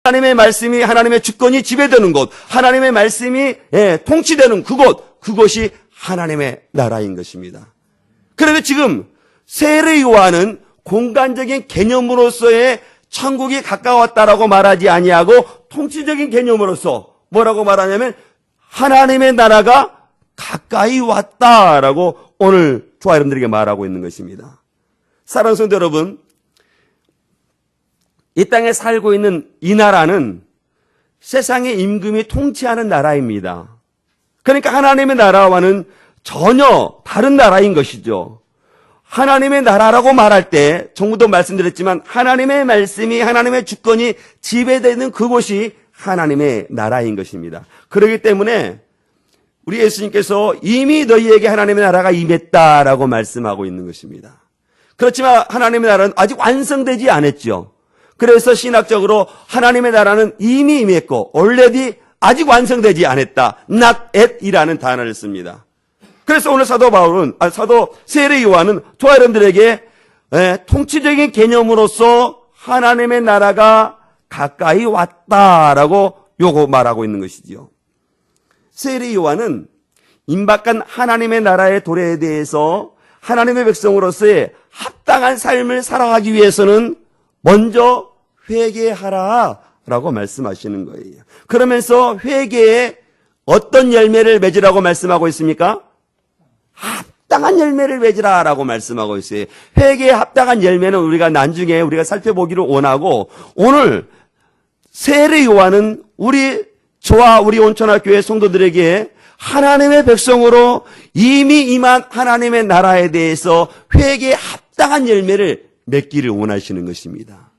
하나님의 말씀이, 하나님의 주권이 지배되는 곳, 하나님의 말씀이 통치되는 그곳이 하나님의 나라인 것입니다. 그런데 지금 세례 요한은 공간적인 개념으로서의 천국이 가까웠다라고 말하지 아니하고 통치적인 개념으로서 뭐라고 말하냐면 하나님의 나라가 가까이 왔다라고 오늘 저와 여러분들에게 말하고 있는 것입니다. 사랑하는 성도 여러분, 이 땅에 살고 있는 이 나라는 세상의 임금이 통치하는 나라입니다. 그러니까 하나님의 나라와는 전혀 다른 나라인 것이죠. 하나님의 나라라고 말할 때 전부도 말씀드렸지만 하나님의 말씀이, 하나님의 주권이 지배되는 그곳이 하나님의 나라인 것입니다. 그렇기 때문에 우리 예수님께서 이미 너희에게 하나님의 나라가 임했다라고 말씀하고 있는 것입니다. 그렇지만 하나님의 나라는 아직 완성되지 않았죠. 그래서 신학적으로 하나님의 나라는 이미 임했고 already 아직 완성되지 않았다. not yet 이라는 단어를 씁니다. 그래서 오늘 사도 세례 요한은 저와 여러분들에게 통치적인 개념으로서 하나님의 나라가 가까이 왔다라고 요거 말하고 있는 것이지요. 세례 요한은 임박한 하나님의 나라의 도래에 대해서 하나님의 백성으로서의 합당한 삶을 살아가기 위해서는 먼저 회개하라라고 말씀하시는 거예요. 그러면서 회개에 어떤 열매를 맺으라고 말씀하고 있습니까? 합당한 열매를 맺으라라고 말씀하고 있어요. 회개에 합당한 열매는 우리가 나중에 우리가 살펴보기를 원하고, 오늘 세례 요한은 저와 우리 온천학교의 성도들에게 하나님의 백성으로 이미 임한 하나님의 나라에 대해서 회개에 합당한 열매를 맺기를 원하시는 것입니다.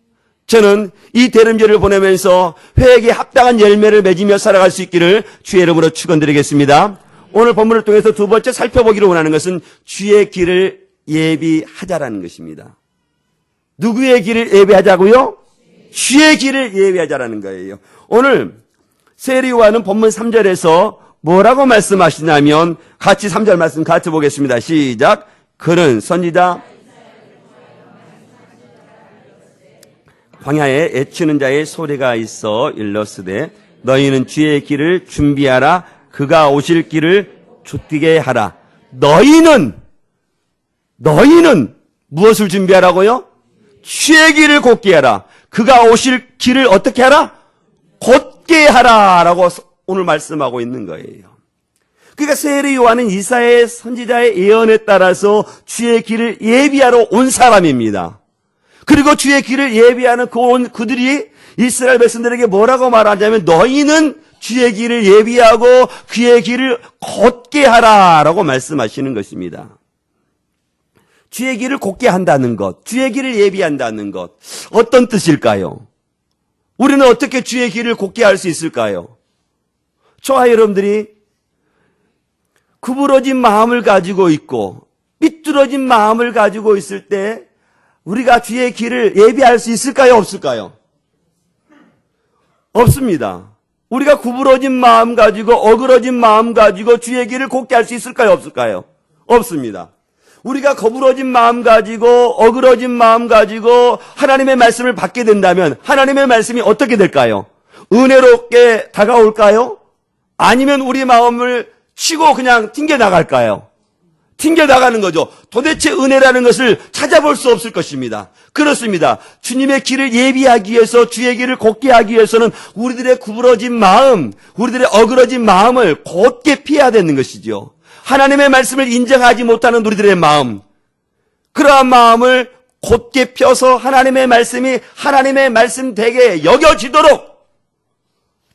저는 이 대림절을 보내면서 회개에 합당한 열매를 맺으며 살아갈 수 있기를 주의 이름으로 축원드리겠습니다. 오늘 본문을 통해서 두 번째 살펴보기를 원하는 것은 주의 길을 예비하자라는 것입니다. 누구의 길을 예비하자고요? 주의 길을 예비하자라는 거예요. 오늘 세례 요한은 본문 3절에서 뭐라고 말씀하시냐면 같이 3절 말씀 같이 보겠습니다. 시작. 그는 선지자 광야에 애치는 자의 소리가 있어 일렀으되 너희는 주의 길을 준비하라. 그가 오실 길을 좁게 하라. 너희는 무엇을 준비하라고요? 주의 길을 곧게 하라. 그가 오실 길을 어떻게 하라? 곧게 하라라고 오늘 말씀하고 있는 거예요. 그러니까 세례 요한은 이사야 선지자의 예언에 따라서 주의 길을 예비하러 온 사람입니다. 그리고 주의 길을 예비하는 그들이 이스라엘 백성들에게 뭐라고 말하냐면 너희는 주의 길을 예비하고 그의 길을 곧게 하라라고 말씀하시는 것입니다. 주의 길을 곧게 한다는 것, 주의 길을 예비한다는 것, 어떤 뜻일까요? 우리는 어떻게 주의 길을 곧게 할 수 있을까요? 저와 여러분들이 구부러진 마음을 가지고 있고 삐뚤어진 마음을 가지고 있을 때 우리가 주의 길을 예비할 수 있을까요? 없을까요? 없습니다. 우리가 구부러진 마음 가지고 어그러진 마음 가지고 주의 길을 곧게 할 수 있을까요? 없을까요? 없습니다. 우리가 거부러진 마음 가지고 어그러진 마음 가지고 하나님의 말씀을 받게 된다면 하나님의 말씀이 어떻게 될까요? 은혜롭게 다가올까요? 아니면 우리 마음을 치고 그냥 튕겨나갈까요? 튕겨나가는 거죠. 도대체 은혜라는 것을 찾아볼 수 없을 것입니다. 그렇습니다. 주님의 길을 예비하기 위해서 주의 길을 곧게 하기 위해서는 우리들의 구부러진 마음, 우리들의 어그러진 마음을 곧게 피해야 되는 것이죠. 하나님의 말씀을 인정하지 못하는 우리들의 마음, 그러한 마음을 곧게 펴서 하나님의 말씀이 하나님의 말씀 되게 여겨지도록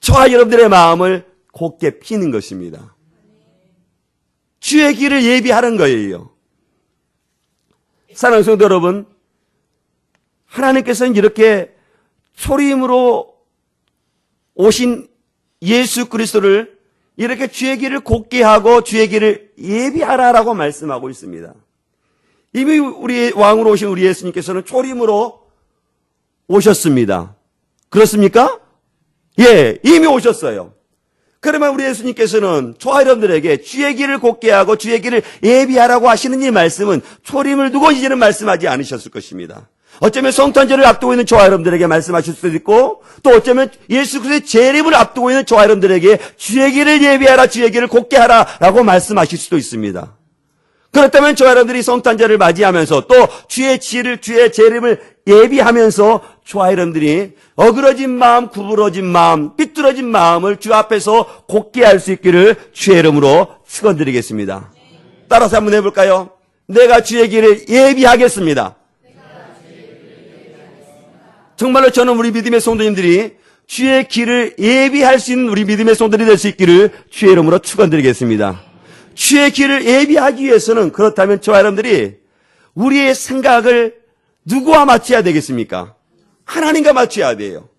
저와 여러분들의 마음을 곧게 피는 것입니다. 주의 길을 예비하는 거예요. 사랑하는 성도 여러분, 하나님께서는 이렇게 초림으로 오신 예수 그리스도를 이렇게 주의 길을 곧게 하고 주의 길을 예비하라라고 말씀하고 있습니다. 이미 우리 왕으로 오신 우리 예수님께서는 초림으로 오셨습니다. 그렇습니까? 예, 이미 오셨어요. 그러면 우리 예수님께서는 저와 여러분들에게 주의 길을 곧게 하고 주의 길을 예비하라고 하시는 이 말씀은 초림을 두고 이제는 말씀하지 않으셨을 것입니다. 어쩌면 성탄절을 앞두고 있는 저와 여러분들에게 말씀하실 수도 있고, 또 어쩌면 예수 그리스도의 재림을 앞두고 있는 저와 여러분들에게 주의 길을 예비하라, 주의 길을 곧게 하라 라고 말씀하실 수도 있습니다. 그렇다면 저와 여러분들이 성탄절을 맞이하면서 또 주의 재림을 예비하면서 저와 여러분들이 어그러진 마음, 구부러진 마음, 삐뚤어진 마음을 주 앞에서 곧게 할 수 있기를 주의 이름으로 축원드리겠습니다. 따라서 한번 해볼까요? 내가 주의 길을 예비하겠습니다. 정말로 저는 우리 믿음의 성도님들이 주의 길을 예비할 수 있는 우리 믿음의 성도들이 될 수 있기를 주의 이름으로 축원드리겠습니다. 주의 길을 예비하기 위해서는 그렇다면 저와 여러분들이 우리의 생각을 누구와 맞춰야 되겠습니까? 하나님과 맞춰야 돼요.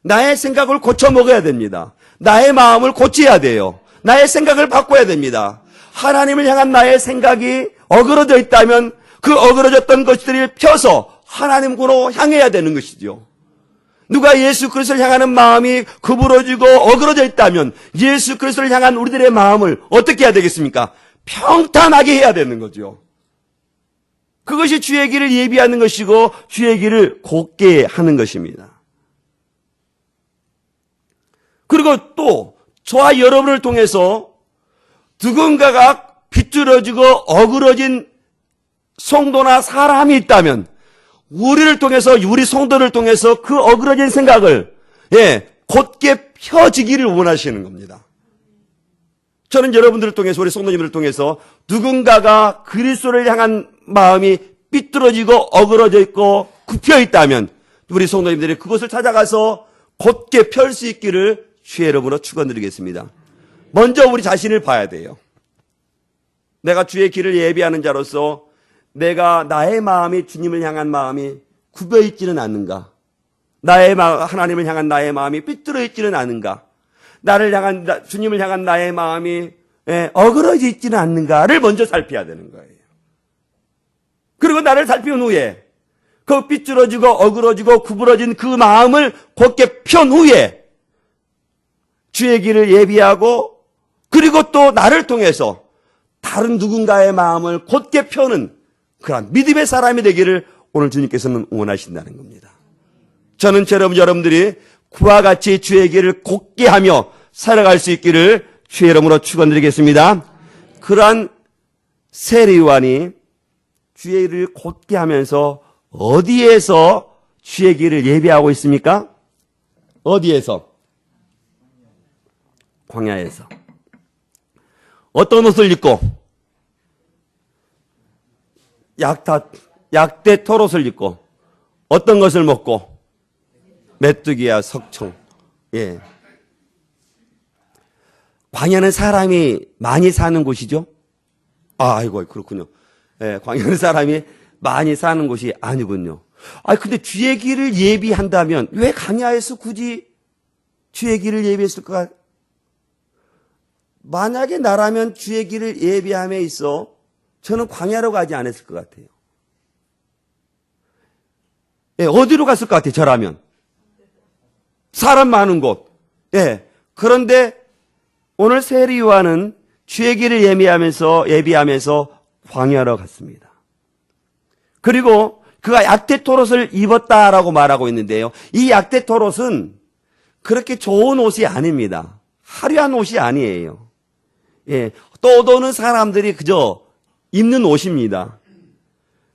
나의 생각을 고쳐 먹어야 됩니다. 나의 마음을 고쳐야 돼요. 나의 생각을 바꿔야 됩니다. 하나님을 향한 나의 생각이 어그러져 있다면 그 어그러졌던 것들을 펴서 하나님으로 향해야 되는 것이죠. 누가 예수 그리스도를 향하는 마음이 구부러지고 어그러져 있다면 예수 그리스도를 향한 우리들의 마음을 어떻게 해야 되겠습니까? 평탄하게 해야 되는 거죠. 그것이 주의 길을 예비하는 것이고 주의 길을 곧게 하는 것입니다. 그리고 또 저와 여러분을 통해서 누군가가 비뚤어지고 어그러진 성도나 사람이 있다면 우리를 통해서, 우리 성도를 통해서 그 어그러진 생각을 곧게 펴지기를 원하시는 겁니다. 저는 여러분들을 통해서, 우리 성도님들을 통해서 누군가가 그리스도를 향한 마음이 삐뚤어지고 어그러져 있고 굽혀 있다면 우리 성도님들이 그것을 찾아가서 곧게 펼 수 있기를 주의 이름으로 축원드리겠습니다. 먼저 우리 자신을 봐야 돼요. 내가 주의 길을 예비하는 자로서 내가 나의 마음이 주님을 향한 마음이 굽혀 있지는 않는가? 하나님을 향한 나의 마음이 삐뚤어 있지는 않은가? 주님을 향한 나의 마음이 어그러져 있지는 않는가를 먼저 살펴야 되는 거예요. 그리고 나를 살피운 후에 그 삐뚤어지고 어그러지고 구부러진 그 마음을 곧게 편 후에 주의 길을 예비하고 그리고 또 나를 통해서 다른 누군가의 마음을 곧게 펴는 그런 믿음의 사람이 되기를 오늘 주님께서는 원하신다는 겁니다. 저는 여러분들이 그와 같이 주의 길을 곧게 하며 살아갈 수 있기를 주의 이름으로 축원드리겠습니다. 그러한 세례요한이 주의 길을 곧게 하면서 어디에서 주의 길을 예비하고 있습니까? 어디에서? 광야에서. 어떤 옷을 입고? 약대 털옷을 입고 어떤 것을 먹고 메뚜기와 석청. 예. 광야는 사람이 많이 사는 곳이죠? 아이고 그렇군요. 예, 광야는 사람이 많이 사는 곳이 아니군요. 근데 주의 길을 예비한다면 왜 광야에서 굳이 주의 길을 예비했을까? 만약에 나라면 주의 길을 예비함에 있어 저는 광야로 가지 않았을 것 같아요. 예, 어디로 갔을 것 같아요, 저라면? 사람 많은 곳. 예. 그런데 오늘 세례 요한은 주의 길을 예비하면서 광야로 갔습니다. 그리고 그가 약대 털옷을 입었다라고 말하고 있는데요. 이 약대 털옷은 그렇게 좋은 옷이 아닙니다. 화려한 옷이 아니에요. 예. 떠도는 사람들이 그저 입는 옷입니다.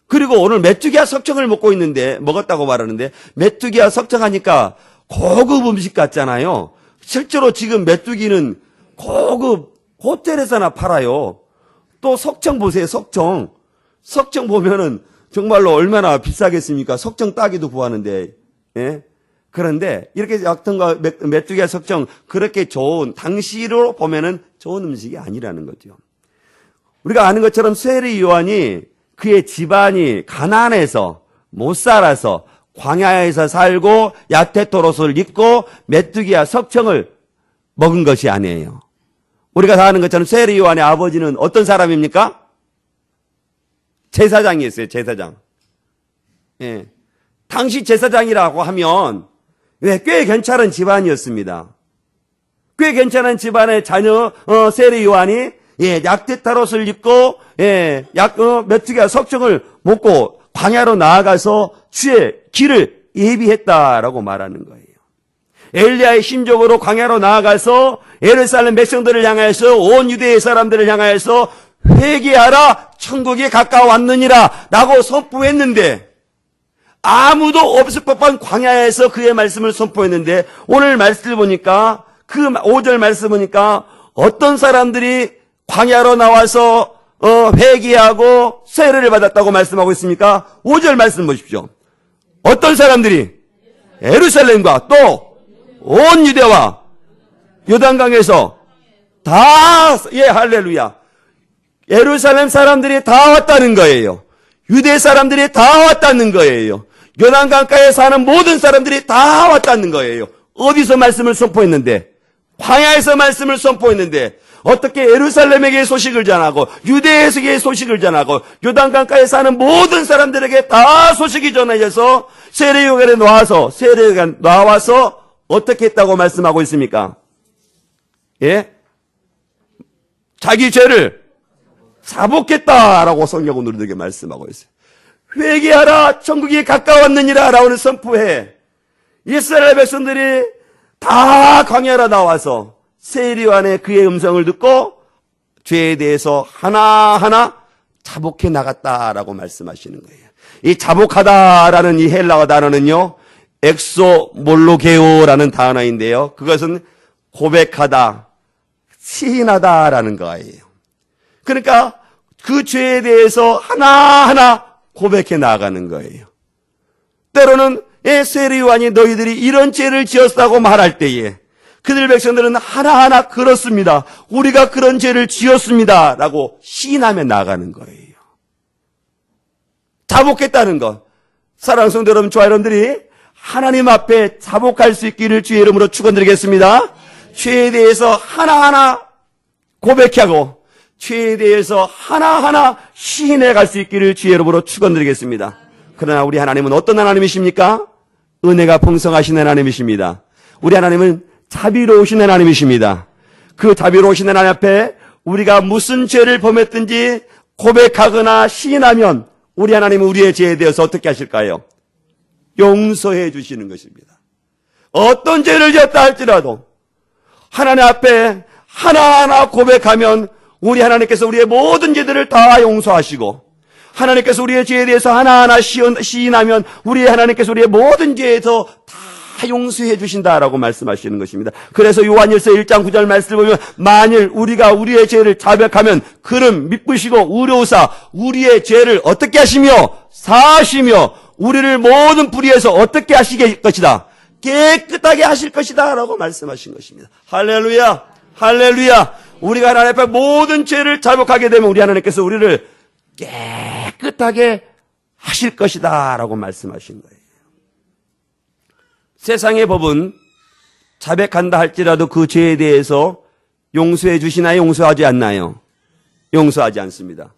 그리고 오늘 메뚜기와 석청을 먹었다고 말하는데 메뚜기와 석청하니까 고급 음식 같잖아요. 실제로 지금 메뚜기는 고급 호텔에서나 팔아요. 또 석청 보세요, 석청. 석청 보면은 정말로 얼마나 비싸겠습니까? 석청 따기도 구하는데, 예? 그런데 이렇게 약통과 메뚜기와 석청 그렇게 좋은, 당시로 보면은 좋은 음식이 아니라는 거죠. 우리가 아는 것처럼 세례 요한이 그의 집안이 가난해서 못 살아서 광야에서 살고 야태토롯을 입고 메뚜기와 석청을 먹은 것이 아니에요. 우리가 다 아는 것처럼 세례 요한의 아버지는 어떤 사람입니까? 제사장이었어요, 제사장. 예. 당시 제사장이라고 하면 꽤 괜찮은 집안이었습니다. 꽤 괜찮은 집안의 자녀 세례 요한이 약대타롯을 입고 메뚜기와 석청을 먹고 광야로 나아가서 주의 길을 예비했다라고 말하는 거예요. 엘리야의 심적으로 광야로 나아가서 예루살렘 백성들을 향하여서 온 유대의 사람들을 향하여서 회개하라 천국이 가까워왔느니라 라고 선포했는데 아무도 없을 법한 광야에서 그의 말씀을 선포했는데 오늘 말씀을 보니까 그 5절 말씀 보니까 어떤 사람들이 광야로 나와서 회개하고 세례를 받았다고 말씀하고 있습니까? 5절 말씀 보십시오. 어떤 사람들이 예루살렘과 또 온 유대와 요단강에서 다, 예, 할렐루야. 예루살렘 사람들이 다 왔다는 거예요. 유대 사람들이 다 왔다는 거예요. 요단강가에 사는 모든 사람들이 다 왔다는 거예요. 어디서 말씀을 선포했는데? 광야에서 말씀을 선포했는데 어떻게 예루살렘에게 소식을 전하고 유대에게 소식을 전하고 요단강가에 사는 모든 사람들에게 다 소식이 전해져서 세례요한에 나와서 어떻게 했다고 말씀하고 있습니까? 예? 자기 죄를 자복했다라고 성경은 우리들에게 말씀하고 있어요. 회개하라 천국이 가까웠느니라 라고 선포해. 이스라엘 백성들이 다 광야로 나와서 세례요한의 그의 음성을 듣고 죄에 대해서 하나하나 자복해 나갔다라고 말씀하시는 거예요. 이 자복하다라는 이 헬라어 단어는요, 엑소몰로게오라는 단어인데요. 그것은 고백하다, 시인하다라는 거예요. 그러니까 그 죄에 대해서 하나하나 고백해 나가는 거예요. 때로는 세례요한이 너희들이 이런 죄를 지었다고 말할 때에 그들 백성들은 하나하나 그렇습니다. 우리가 그런 죄를 지었습니다. 라고 시인하며 나가는 거예요. 자복했다는 것. 사랑하는 성도 여러분, 저와 여러분들이 하나님 앞에 자복할 수 있기를 주의 이름으로 축원드리겠습니다. 죄에 대해서 하나하나 고백하고 죄에 대해서 하나하나 시인해 갈 수 있기를 주의 이름으로 축원드리겠습니다. 그러나 우리 하나님은 어떤 하나님이십니까? 은혜가 풍성하신 하나님이십니다. 우리 하나님은 자비로우신 하나님이십니다. 그 자비로우신 하나님 앞에 우리가 무슨 죄를 범했든지 고백하거나 시인하면 우리 하나님은 우리의 죄에 대해서 어떻게 하실까요? 용서해 주시는 것입니다. 어떤 죄를 지었다 할지라도 하나님 앞에 하나하나 고백하면 우리 하나님께서 우리의 모든 죄들을 다 용서하시고 하나님께서 우리의 죄에 대해서 하나하나 시인하면 우리 하나님께서 우리의 모든 죄에서 다 용서해 주신다라고 말씀하시는 것입니다. 그래서 요한일서 1장 9절 말씀을 보면 만일 우리가 우리의 죄를 자백하면 그는 미쁘시고 의로우사 우리의 죄를 어떻게 하시며 사하시며 우리를 모든 불의에서 어떻게 하시게 것이다. 깨끗하게 하실 것이다 라고 말씀하신 것입니다. 할렐루야, 할렐루야. 우리가 하나님 앞에 모든 죄를 자복하게 되면 우리 하나님께서 우리를 깨끗하게 하실 것이다 라고 말씀하신 거예요. 세상의 법은 자백한다 할지라도 그 죄에 대해서 용서해 주시나요? 용서하지 않나요? 용서하지 않습니다.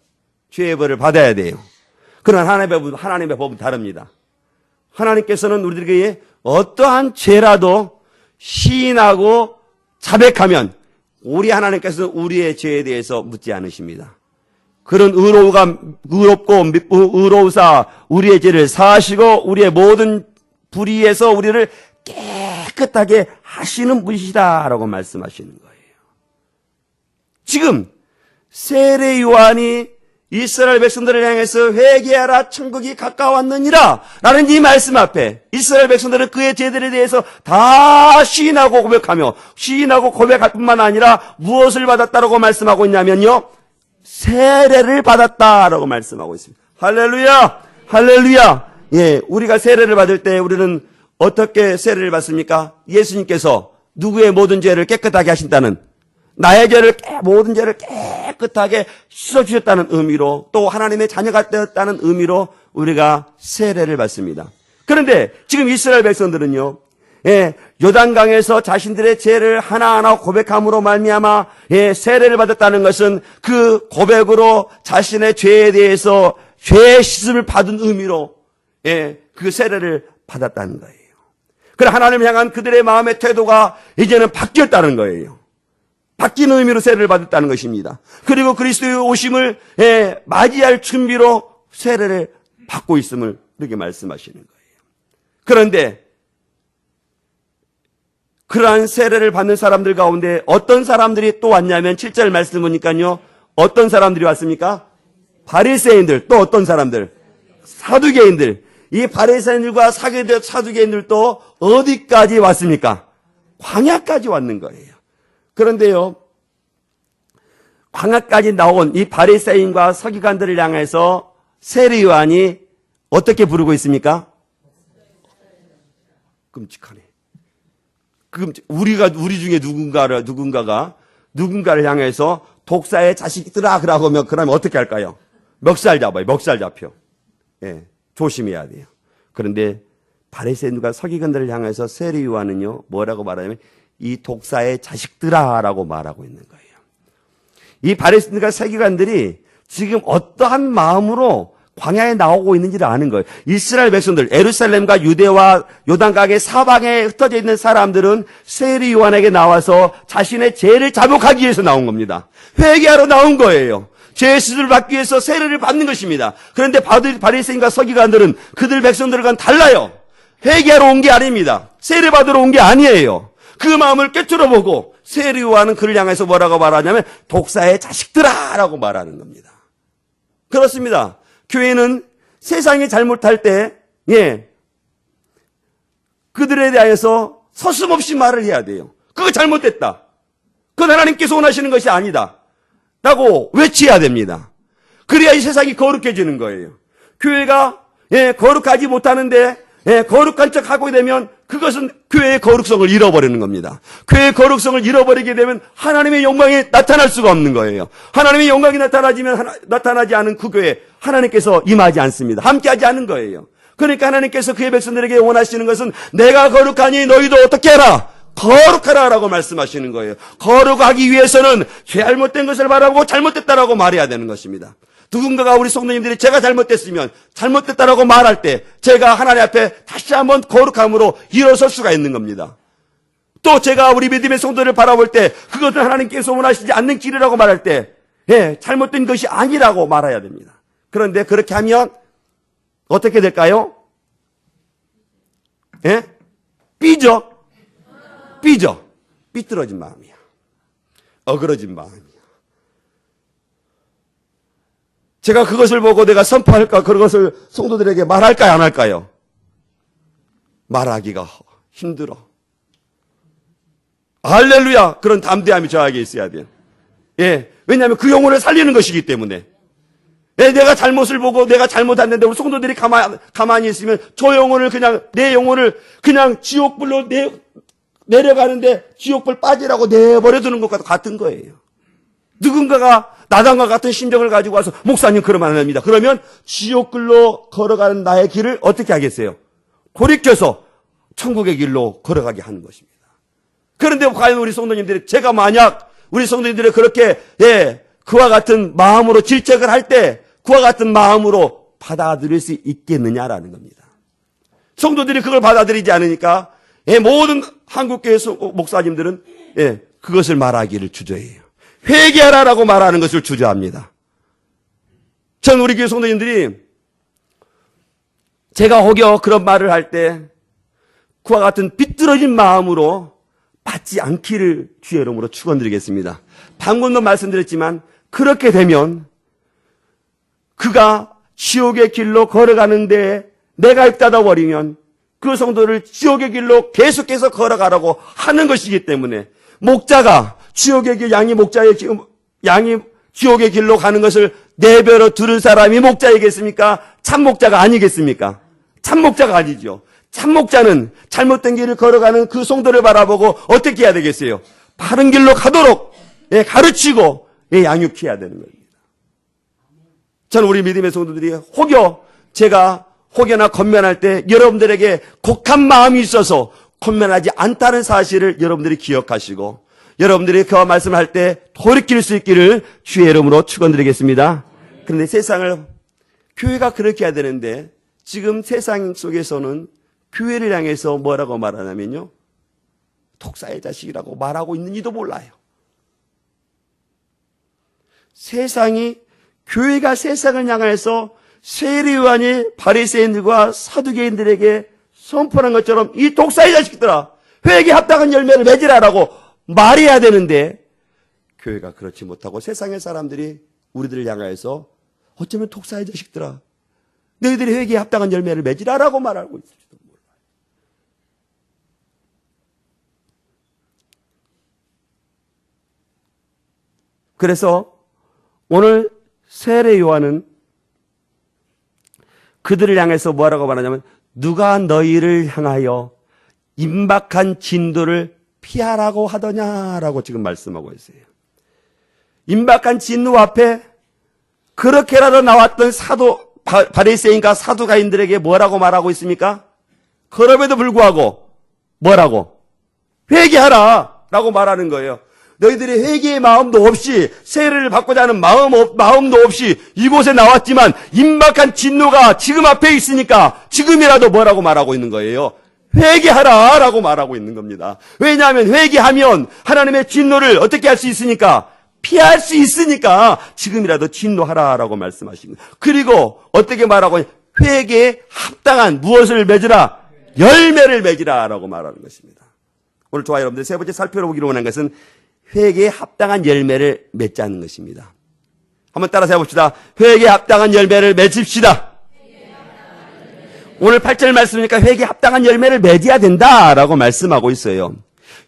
죄의 벌을 받아야 돼요. 그러나 하나님의 법은 다릅니다. 하나님께서는 우리들에게 어떠한 죄라도 시인하고 자백하면 우리 하나님께서는 우리의 죄에 대해서 묻지 않으십니다. 그런 의롭고 의로우사 우리의 죄를 사하시고 우리의 모든 불의에서 우리를 깨끗하게 하시는 분이시다라고 말씀하시는 거예요. 지금 세례 요한이 이스라엘 백성들을 향해서 회개하라 천국이 가까웠느니라 라는 이 말씀 앞에 이스라엘 백성들은 그의 죄들에 대해서 다 시인하고 고백하며 시인하고 고백할 뿐만 아니라 무엇을 받았다라고 말씀하고 있냐면요, 세례를 받았다라고 말씀하고 있습니다. 할렐루야, 할렐루야. 예, 우리가 세례를 받을 때 우리는 어떻게 세례를 받습니까? 예수님께서 누구의 모든 죄를 깨끗하게 하신다는, 나의 죄를 모든 죄를 깨끗하게 씻어주셨다는 의미로, 또 하나님의 자녀가 되었다는 의미로 우리가 세례를 받습니다. 그런데 지금 이스라엘 백성들은요, 요단강에서 자신들의 죄를 하나하나 고백함으로 말미암아 세례를 받았다는 것은 그 고백으로 자신의 죄에 대해서 죄의 씻음을 받은 의미로 그 세례를 받았다는 거예요. 그러나 하나님을 향한 그들의 마음의 태도가 이제는 바뀌었다는 거예요. 바뀐 의미로 세례를 받았다는 것입니다. 그리고 그리스도의 오심을 맞이할 준비로 세례를 받고 있음을 그렇게 말씀하시는 거예요. 그런데 그러한 세례를 받는 사람들 가운데 어떤 사람들이 또 왔냐면 7절 말씀 보니까요. 어떤 사람들이 왔습니까? 바리새인들. 또 어떤 사람들? 사두개인들. 이 바리새인들과 사두개인들도 어디까지 왔습니까? 광야까지 왔는 거예요. 그런데요. 광야까지 나온 이 바리새인과 서기관들을 향해서 세례 요한이 어떻게 부르고 있습니까? 끔찍하네. 우리 중에 누군가를 향해서 독사의 자식들아 그러면 어떻게 할까요? 멱살 잡아요. 멱살 잡혀. 예, 조심해야 돼요. 그런데 바리새인과 서기관들을 향해서 세례 요한은요 뭐라고 말하냐면 이 독사의 자식들아라고 말하고 있는 거예요. 이 바리새인과 서기관들이 지금 어떠한 마음으로 광야에 나오고 있는지를 아는 거예요. 이스라엘 백성들, 예루살렘과 유대와 요단강의 사방에 흩어져 있는 사람들은 세례 요한에게 나와서 자신의 죄를 자복하기 위해서 나온 겁니다. 회개하러 나온 거예요. 죄의 수술을 받기 위해서 세례를 받는 것입니다. 그런데 바리새인과 서기관들은 그들 백성들과는 달라요. 회개하러 온 게 아닙니다. 세례 받으러 온 게 아니에요. 그 마음을 꿰뚫어보고 세례 요한은 그를 향해서 뭐라고 말하냐면 독사의 자식들아 라고 말하는 겁니다. 그렇습니다. 교회는 세상이 잘못할 때, 그들에 대해서 서슴없이 말을 해야 돼요. 그거 잘못됐다. 그건 하나님께서 원하시는 것이 아니다. 라고 외쳐야 됩니다. 그래야 이 세상이 거룩해지는 거예요. 교회가, 거룩하지 못하는데, 거룩한 척 하고 되면 그것은 교회의 거룩성을 잃어버리는 겁니다. 교회의 거룩성을 잃어버리게 되면 하나님의 영광이 나타날 수가 없는 거예요. 하나님의 영광이 나타나지 않은 그 교회에 하나님께서 임하지 않습니다. 함께하지 않은 거예요. 그러니까 하나님께서 그의 백성들에게 원하시는 것은 내가 거룩하니 너희도 어떻게 해라? 거룩하라 라고 말씀하시는 거예요. 거룩하기 위해서는 잘못된 것을 바라보고 잘못됐다라고 말해야 되는 것입니다. 누군가가 우리 성도님들이 제가 잘못됐으면 잘못됐다라고 말할 때 제가 하나님 앞에 다시 한번 거룩함으로 일어설 수가 있는 겁니다. 또 제가 우리 믿음의 성도를 바라볼 때 그것은 하나님께서 원하시지 않는 길이라고 말할 때 잘못된 것이 아니라고 말해야 됩니다. 그런데 그렇게 하면 어떻게 될까요? 삐뚤어진 마음이야. 어그러진 마음이야. 제가 그것을 보고 내가 선포할까? 그것을 성도들에게 말할까요? 안 할까요? 말하기가 힘들어. 할렐루야! 그런 담대함이 저에게 있어야 돼요. 왜냐하면 그 영혼을 살리는 것이기 때문에. 내가 잘못을 보고 내가 잘못했는데 우리 성도들이 가만히 있으면 저 영혼을 내 영혼을 그냥 지옥불로 내려가는데 지옥불 빠지라고 내버려두는 것과 같은 거예요. 누군가가 나단과 같은 심정을 가지고 와서 목사님 그러면 안 됩니다. 그러면 지옥길로 걸어가는 나의 길을 어떻게 하겠어요? 돌이켜서 천국의 길로 걸어가게 하는 것입니다. 그런데 과연 우리 성도님들이 제가 만약 우리 성도님들이 그렇게 그와 같은 마음으로 질책을 할 때 그와 같은 마음으로 받아들일 수 있겠느냐라는 겁니다. 성도들이 그걸 받아들이지 않으니까 모든 한국교회 목사님들은 그것을 말하기를 주저해요. 회개하라라고 말하는 것을 주저합니다. 전 우리 교회 성도님들이 제가 혹여 그런 말을 할 때 그와 같은 비뚤어진 마음으로 받지 않기를 주의 이름으로 축원드리겠습니다. 방금도 말씀드렸지만 그렇게 되면 그가 지옥의 길로 걸어가는데 내가 입 닫아버리면 그 성도를 지옥의 길로 계속해서 걸어가라고 하는 것이기 때문에 목자가 지옥의 길, 양이 지옥의 길로 가는 것을 내버려 두는 사람이 목자이겠습니까? 참목자가 아니겠습니까? 참목자가 아니죠. 참목자는 잘못된 길을 걸어가는 그 성도를 바라보고 어떻게 해야 되겠어요? 바른 길로 가도록 가르치고 양육해야 되는 겁니다. 저는 우리 믿음의 성도들이 제가 혹여나 권면할 때 여러분들에게 곡한 마음이 있어서 권면하지 않다는 사실을 여러분들이 기억하시고 여러분들이 그와 말씀을 할 때 돌이킬 수 있기를 주의 이름으로 축원드리겠습니다. 그런데 교회가 그렇게 해야 되는데 지금 세상 속에서는 교회를 향해서 뭐라고 말하냐면요. 독사의 자식이라고 말하고 있는지도 몰라요. 교회가 세상을 향해서 세리요한이 바리새인들과 사두개인들에게 선포한 것처럼 이 독사의 자식들아, 회개에 합당한 열매를 맺으라라고 말해야 되는데 교회가 그렇지 못하고 세상의 사람들이 우리들을 향하여서 어쩌면 독사의 자식들아, 너희들이 회개에 합당한 열매를 맺으라라고 말하고 있을지도 몰라요. 그래서 오늘 세례 요한은 그들을 향해서 뭐라고 말하냐면 누가 너희를 향하여 임박한 진노를 피하라고 하더냐라고 지금 말씀하고 있어요. 임박한 진노 앞에 그렇게라도 나왔던 바리새인과 사두가인들에게 뭐라고 말하고 있습니까? 그럼에도 불구하고 뭐라고? 회개하라 라고 말하는 거예요. 너희들이 회개의 마음도 없이 세례를 받고자 하는 마음도 없이 이곳에 나왔지만 임박한 진노가 지금 앞에 있으니까 지금이라도 뭐라고 말하고 있는 거예요? 회개하라 라고 말하고 있는 겁니다. 왜냐하면 회개하면 하나님의 진노를 어떻게 할 수 있으니까? 피할 수 있으니까 지금이라도 진노하라 라고 말씀하신 거예요. 그리고 어떻게 말하고 회개에 합당한 무엇을 맺으라? 열매를 맺으라 라고 말하는 것입니다. 오늘 저와 여러분들 세 번째 살펴보기로 원한 것은 회개에 합당한 열매를 맺자는 것입니다. 한번 따라서 해봅시다. 회개에 합당한 열매를 맺읍시다. 오늘 8절 말씀이니까 회개에 합당한 열매를 맺어야 된다라고 말씀하고 있어요.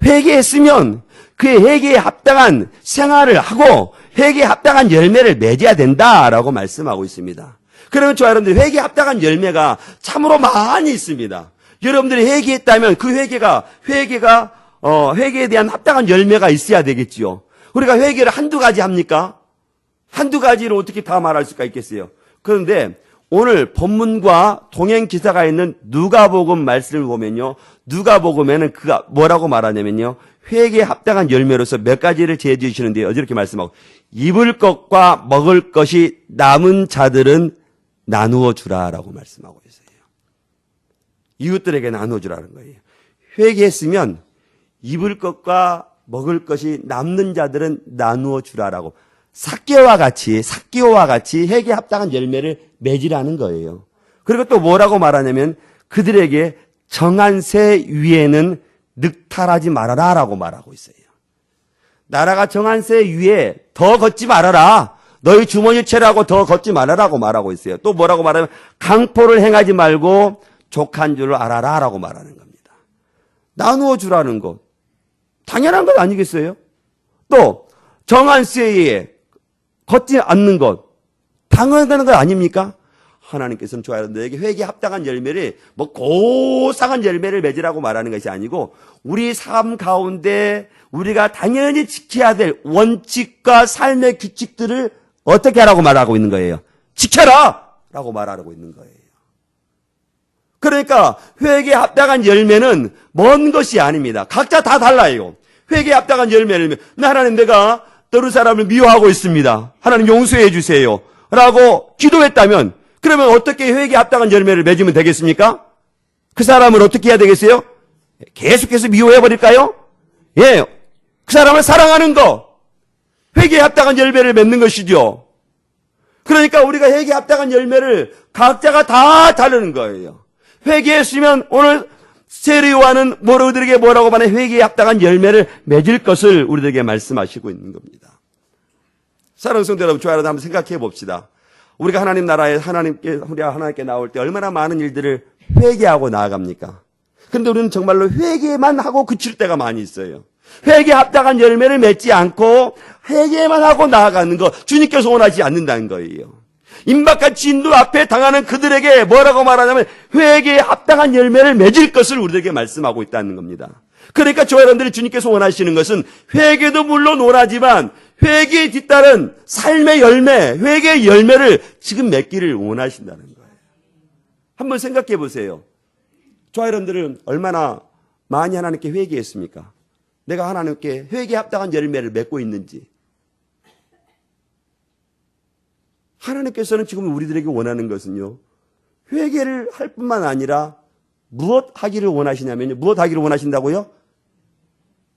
회개했으면 그의 회개에 합당한 생활을 하고 회개에 합당한 열매를 맺어야 된다라고 말씀하고 있습니다. 그러면 저와 여러분들 회개에 합당한 열매가 참으로 많이 있습니다. 여러분들이 회개했다면 그 회개에 대한 합당한 열매가 있어야 되겠지요. 우리가 회개를 한두 가지 합니까? 한두 가지로 어떻게 다 말할 수가 있겠어요? 그런데 오늘 본문과 동행 기사가 있는 누가복음 말씀을 보면요. 누가복음에는 그가 뭐라고 말하냐면요. 회개에 합당한 열매로서 몇 가지를 제해 주시는데요. 이렇게 말씀하고 입을 것과 먹을 것이 남은 자들은 나누어 주라라고 말씀하고 있어요. 이웃들에게 나누어 주라는 거예요. 회개했으면 입을 것과 먹을 것이 남는 자들은 나누어 주라라고 삭개와 같이 회개에 합당한 열매를 맺으라는 거예요. 그리고 또 뭐라고 말하냐면 그들에게 정한 새 위에는 늑탈하지 말아라라고 말하고 있어요. 나라가 정한 새 위에 더 걷지 말아라. 너희 주머니 채라고 더 걷지 말아라고 말하고 있어요. 또 뭐라고 말하면 강포를 행하지 말고 족한 줄을 알아라라고 말하는 겁니다. 나누어 주라는 것 당연한 것 아니겠어요? 또 정한 쇠에 걷지 않는 것 당연한 것 아닙니까? 하나님께서는 저와 여러분들에게 회개에 합당한 열매를 고상한 열매를 맺으라고 말하는 것이 아니고 우리 삶 가운데 우리가 당연히 지켜야 될 원칙과 삶의 규칙들을 어떻게 하라고 말하고 있는 거예요? 지켜라! 라고 말하고 있는 거예요. 그러니까 회개에 합당한 열매는 먼 것이 아닙니다. 각자 다 달라요. 회개에 합당한 열매를 하나님 내가 다른 사람을 미워하고 있습니다. 하나님 용서해 주세요. 라고 기도했다면 그러면 어떻게 회개에 합당한 열매를 맺으면 되겠습니까? 그 사람을 어떻게 해야 되겠어요? 계속해서 미워해버릴까요? 예, 그 사람을 사랑하는 거 회개에 합당한 열매를 맺는 것이죠. 그러니까 우리가 회개에 합당한 열매를 각자가 다 다르는 거예요. 회개했으면 오늘 세례 요한은 우리들에게 뭐라고 말해? 회개에 합당한 열매를 맺을 것을 우리들에게 말씀하시고 있는 겁니다. 사랑하는 성도 여러분, 저와 여러분 한번 생각해 봅시다. 우리가 하나님 나라에 우리가 하나님께 나올 때 얼마나 많은 일들을 회개하고 나아갑니까? 그런데 우리는 정말로 회개만 하고 그칠 때가 많이 있어요. 회개에 합당한 열매를 맺지 않고 회개만 하고 나아가는 것, 주님께서 원하지 않는다는 거예요. 임박한 진노 앞에 당하는 그들에게 뭐라고 말하냐면 회개에 합당한 열매를 맺을 것을 우리에게 말씀하고 있다는 겁니다. 그러니까 저와 여러분들이 주님께서 원하시는 것은 회개도 물론 원하지만 회개에 뒤따른 삶의 열매, 회개의 열매를 지금 맺기를 원하신다는 거예요. 한번 생각해 보세요. 저와 여러분들은 얼마나 많이 하나님께 회개했습니까? 내가 하나님께 회개에 합당한 열매를 맺고 있는지. 하나님께서는 지금 우리들에게 원하는 것은요, 회개를 할 뿐만 아니라 무엇 하기를 원하시냐면요, 무엇 하기를 원하신다고요?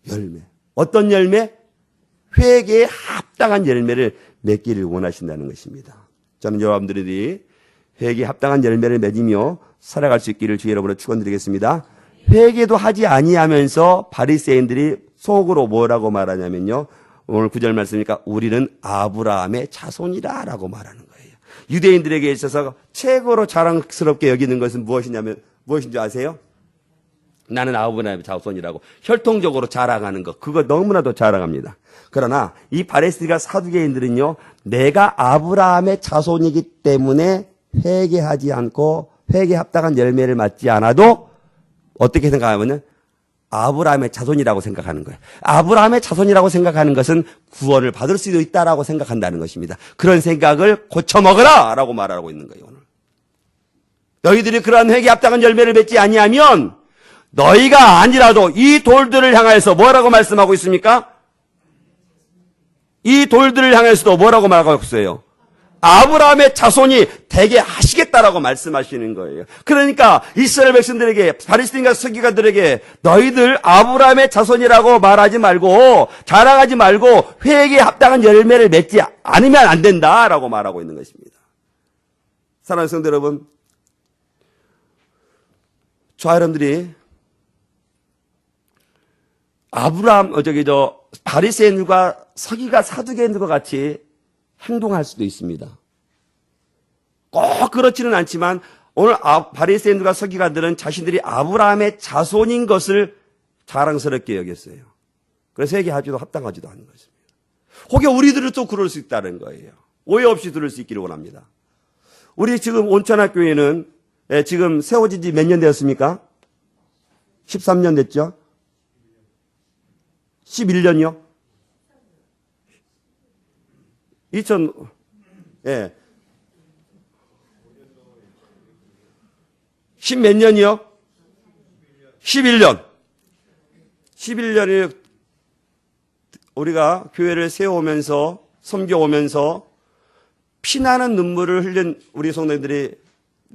열매. 어떤 열매? 회개에 합당한 열매를 맺기를 원하신다는 것입니다. 저는 여러분들이 회개에 합당한 열매를 맺으며 살아갈 수 있기를 주 여러분을 축원드리겠습니다. 회개도 하지 아니하면서 바리새인들이 속으로 뭐라고 말하냐면요. 오늘 9절 말씀이니까 우리는 아브라함의 자손이다 라고 말하는 거예요. 유대인들에게 있어서 최고로 자랑스럽게 여기는 것은 무엇인지 아세요? 나는 아브라함의 자손이라고 혈통적으로 자랑하는 것, 그거 너무나도 자랑합니다. 그러나 이 바리새인과 사두개인들은요, 내가 아브라함의 자손이기 때문에 회개하지 않고 회개에 합당한 열매를 맞지 않아도 어떻게 생각하면은 아브라함의 자손이라고 생각하는 거예요. 아브라함의 자손이라고 생각하는 것은 구원을 받을 수도 있다라고 생각한다는 것입니다. 그런 생각을 고쳐먹으라 라고 말하고 있는 거예요. 오늘 너희들이 그러한 회개에 합당한 열매를 맺지 아니하면 너희가 아니라도 이 돌들을 향하여서 뭐라고 말씀하고 있습니까? 이 돌들을 향해서도 뭐라고 말하고 있어요? 아브라함의 자손이 되게 하시겠다라고 말씀하시는 거예요. 그러니까 이스라엘 백성들에게, 바리새인과 서기관들에게 너희들 아브라함의 자손이라고 말하지 말고 자랑하지 말고 회개에 합당한 열매를 맺지 않으면 안 된다라고 말하고 있는 것입니다. 사랑하는 성도 여러분, 저와 여러분들이 바리새인과 서기가 사두개인들과 같이 행동할 수도 있습니다. 꼭 그렇지는 않지만 오늘 바리새인들과 서기관들은 자신들이 아브라함의 자손인 것을 자랑스럽게 여겼어요. 그래서 회개하지도 합당하지도 않은 것입니다. 혹여 우리들은 또 그럴 수 있다는 거예요. 오해 없이 들을 수 있기를 원합니다. 우리 지금 온천학교에는 지금 세워진 지 몇 년 되었습니까? 13년 됐죠? 11년이요? 10몇 년이요? 11년. 11년이 우리가 교회를 세워오면서, 섬겨오면서 피나는 눈물을 흘린 우리 성도님들이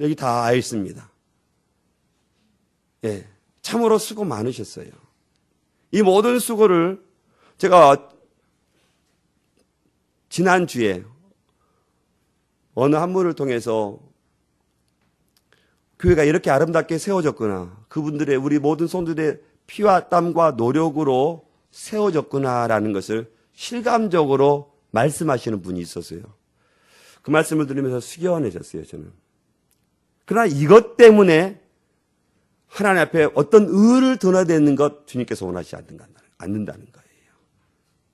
여기 다 있습니다. 예, 참으로 수고 많으셨어요. 이 모든 수고를 제가 지난주에 어느 한문을 통해서 교회가 이렇게 아름답게 세워졌구나. 그분들의, 우리 모든 성도들의 피와 땀과 노력으로 세워졌구나라는 것을 실감적으로 말씀하시는 분이 있었어요. 그 말씀을 들으면서 숙연해졌어요, 저는. 그러나 이것 때문에 하나님 앞에 어떤 의를 드러내는 것 주님께서 원하지 않는다는 거예요.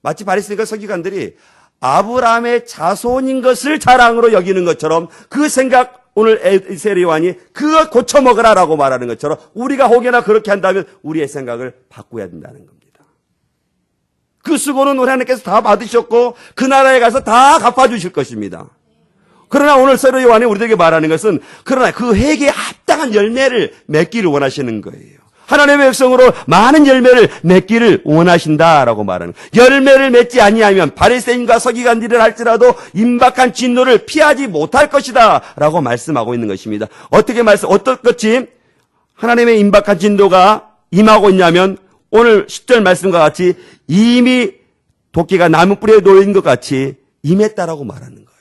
마치 바리새인과 서기관들이 아브라함의 자손인 것을 자랑으로 여기는 것처럼 그 생각, 오늘 이스라엘 요한이 그거 고쳐먹으라라고 말하는 것처럼 우리가 혹여나 그렇게 한다면 우리의 생각을 바꿔야 된다는 겁니다. 그 수고는 우리 하나님께서 다 받으셨고 그 나라에 가서 다 갚아주실 것입니다. 그러나 오늘 이스라엘 요한이 우리에게 말하는 것은 그러나 그 회개에 합당한 열매를 맺기를 원하시는 거예요. 하나님의 백성으로 많은 열매를 맺기를 원하신다라고 말하는 거예요. 열매를 맺지 아니하면 바리새인과 서기관들을 할지라도 임박한 진노를 피하지 못할 것이다라고 말씀하고 있는 것입니다. 어떻겠지? 하나님의 임박한 진노가 임하고 있냐면 오늘 10절 말씀과 같이 이미 도끼가 나무 뿌리에 놓인 것 같이 임했다라고 말하는 거예요.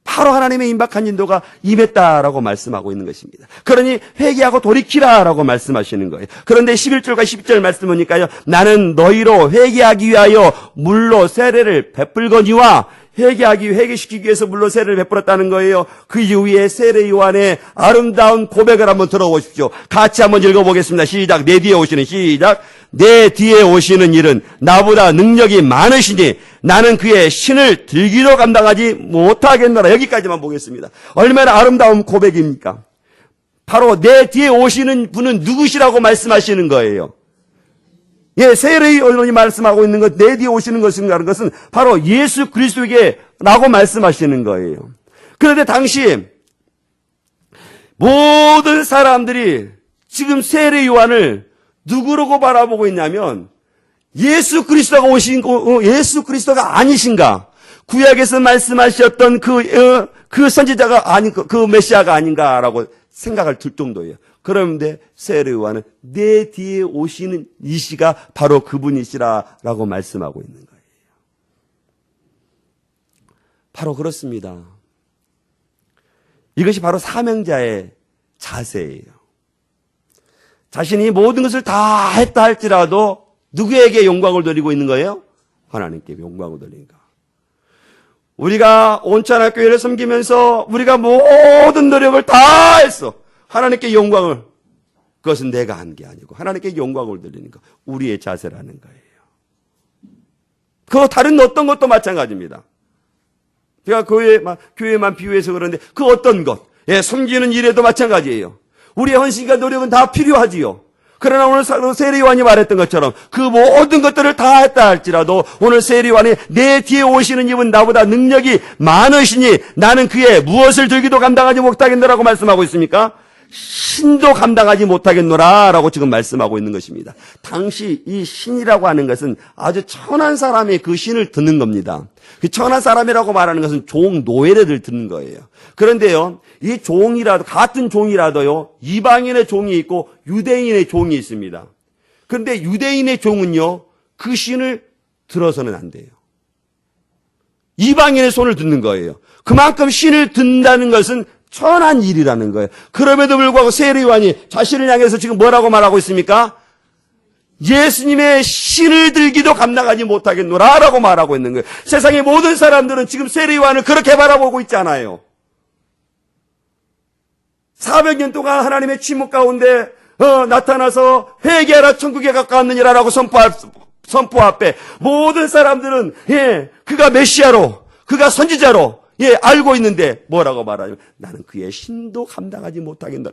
바로 하나님의 임박한 인도가 임했다라고 말씀하고 있는 것입니다. 그러니 회개하고 돌이키라라고 말씀하시는 거예요. 그런데 11절과 12절 말씀 보니까요. 나는 너희로 회개하기 위하여 물로 세례를 베풀거니와 회개시키기 위해서 물로 세례를 베풀었다는 거예요. 그 이후에 세례 요한의 아름다운 고백을 한번 들어보십시오. 같이 한번 읽어보겠습니다. 시작. 내 뒤에 오시는 일은 나보다 능력이 많으시니 나는 그의 신을 들기도 감당하지 못하겠노라. 여기까지만 보겠습니다. 얼마나 아름다운 고백입니까? 바로 내 뒤에 오시는 분은 누구시라고 말씀하시는 거예요. 예, 세례 요한이 말씀하고 있는 것, 내 뒤에 오시는 것인가라는 것은 바로 예수 그리스도에게라고 말씀하시는 거예요. 그런데 당시 모든 사람들이 지금 세례 요한을 누구라고 바라보고 있냐면 예수 그리스도가 예수 그리스도가 아니신가? 구약에서 말씀하셨던 그 선지자가 그 메시아가 아닌가라고 생각을 들 정도예요. 그런데 세례 요한은 내 뒤에 오시는 이시가 바로 그분이시라라고 말씀하고 있는 거예요. 바로 그렇습니다. 이것이 바로 사명자의 자세예요. 자신이 모든 것을 다 했다 할지라도 누구에게 영광을 돌리고 있는 거예요? 하나님께 영광을 돌리니까. 우리가 온천학 교회를 섬기면서 우리가 모든 노력을 다 했어. 하나님께 영광을. 그것은 내가 한 게 아니고 하나님께 영광을 돌리는 거. 우리의 자세라는 거예요. 그 다른 어떤 것도 마찬가지입니다. 제가 교회만 비유해서 그러는데 그 어떤 것, 섬기는 일에도 마찬가지예요. 우리의 헌신과 노력은 다 필요하지요. 그러나 오늘 세리요한이 말했던 것처럼 그 모든 것들을 다 했다 할지라도 오늘 세리요한이 내 뒤에 오시는 이분 나보다 능력이 많으시니 나는 그의 무엇을 들기도 감당하지 못하겠노라고 말씀하고 있습니까? 신도 감당하지 못하겠노라 라고 지금 말씀하고 있는 것입니다. 당시 이 신이라고 하는 것은 아주 천한 사람이 그 신을 듣는 겁니다. 그 천한 사람이라고 말하는 것은 종, 노예를 듣는 거예요. 그런데요, 이 종이라도, 같은 종이라도요, 이방인의 종이 있고 유대인의 종이 있습니다. 그런데 유대인의 종은요, 그 신을 들어서는 안 돼요. 이방인의 손을 듣는 거예요. 그만큼 신을 듣는다는 것은 천한 일이라는 거예요. 그럼에도 불구하고 세리요한이 자신을 향해서 지금 뭐라고 말하고 있습니까? 예수님의 신을 들기도 감당하지 못하겠노라 라고 말하고 있는 거예요. 세상의 모든 사람들은 지금 세리요한을 그렇게 바라보고 있잖아요. 400년 동안 하나님의 침묵 가운데 나타나서 회개하라 천국에 가까웠느니라 라고 선포 앞에 모든 사람들은 그가 메시아로, 그가 선지자로 알고 있는데 뭐라고 말하냐면 나는 그의 신도 감당하지 못하겠다.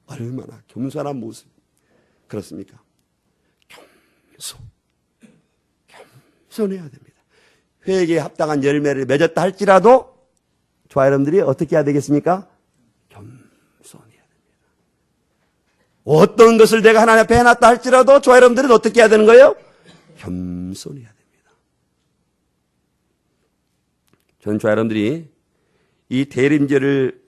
얼마나 겸손한 모습. 그렇습니까? 겸손해야 됩니다. 회개에 합당한 열매를 맺었다 할지라도 저와 여러분들이 어떻게 해야 되겠습니까? 겸손해야 됩니다. 어떤 것을 내가 하나님 앞에 해놨다 할지라도 저와 여러분들은 어떻게 해야 되는 거예요? 겸손해야 됩니다. 저는 저와 여러분들이 이 대림절을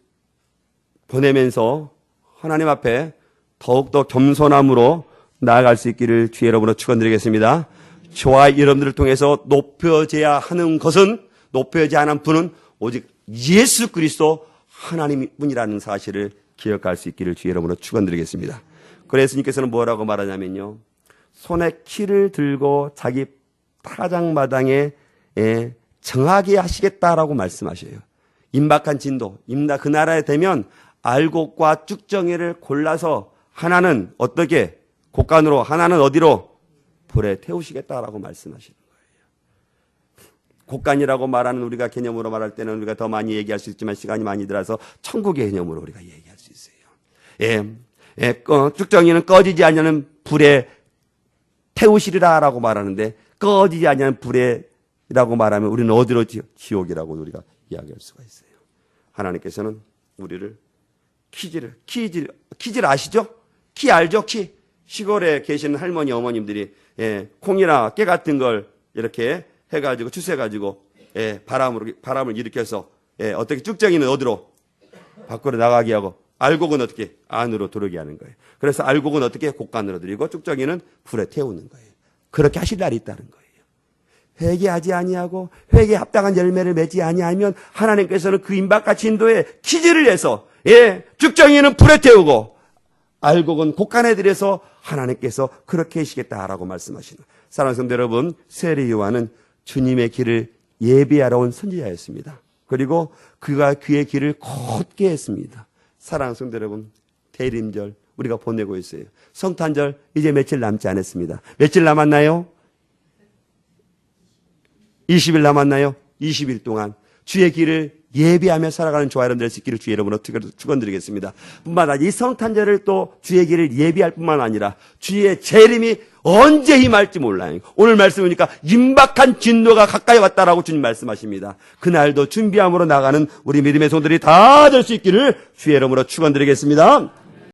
보내면서 하나님 앞에 더욱더 겸손함으로 나아갈 수 있기를 주의 이름으로 축원드리겠습니다. 저와 여러분들을 통해서 높여져야 하는 것은, 높여져야 하는 분은 오직 예수 그리스도 하나님뿐이라는 사실을 기억할 수 있기를 주의 이름으로 축원드리겠습니다. 그래서 예수님께서는 뭐라고 말하냐면요, 손에 키를 들고 자기 타작마당에 정하게 하시겠다라고 말씀하셔요. 임박한 진도, 그 나라에 되면 알곡과 쭉정이를 골라서 하나는 어떻게 곡간으로, 하나는 어디로? 불에 태우시겠다라고 말씀하시는 거예요. 곡간이라고 말하는 우리가 개념으로 말할 때는 우리가 더 많이 얘기할 수 있지만 시간이 많이 들어서 천국의 개념으로 우리가 얘기할 수 있어요. 쭉정이는 꺼지지 않는 불에 태우시리라라고 말하는데 꺼지지 않는 불에라고 말하면 우리는 어디로? 지옥이라고 우리가 이야기할 수가 있어요. 하나님께서는 우리를 키질 아시죠? 키 알죠? 키. 시골에 계시는 할머니, 어머님들이 콩이나 깨 같은 걸 이렇게 해가지고 추수해가지고 바람을 일으켜서 어떻게 쭉정이는 어디로? 밖으로 나가게 하고 알곡은 어떻게? 안으로 들어오게 하는 거예요. 그래서 알곡은 어떻게? 곡간으로 들이고 쭉정이는 불에 태우는 거예요. 그렇게 하실 날이 있다는 거예요. 회개하지 아니하고 회개에 합당한 열매를 맺지 아니하면 하나님께서는 그 임박과 진도에 키질을 해서 쭉정이는 불에 태우고 알곡은 곡간에 들여서 하나님께서 그렇게 하시겠다라고 말씀하시는. 사랑하는 성도 여러분, 세례 요한은 주님의 길을 예비하러 온 선지자였습니다. 그리고 그가 그의 길을 곧게 했습니다. 사랑하는 성도 여러분, 대림절 우리가 보내고 있어요. 성탄절 이제 며칠 남지 않았습니다. 며칠 남았나요? 20일 남았나요? 20일 동안 주의 길을 예비하며 살아가는 저와 여러분들 수 있기를 주의 이름으로 축원드리겠습니다. 뿐만 아니라 이 성탄절을 또 주의 길을 예비할 뿐만 아니라 주의 재림이 언제 임할지 몰라요. 오늘 말씀 보니까 임박한 진노가 가까이 왔다라고 주님 말씀하십니다. 그날도 준비함으로 나가는 우리 믿음의 성도들이 다 될 수 있기를 주의 이름으로 축원드리겠습니다.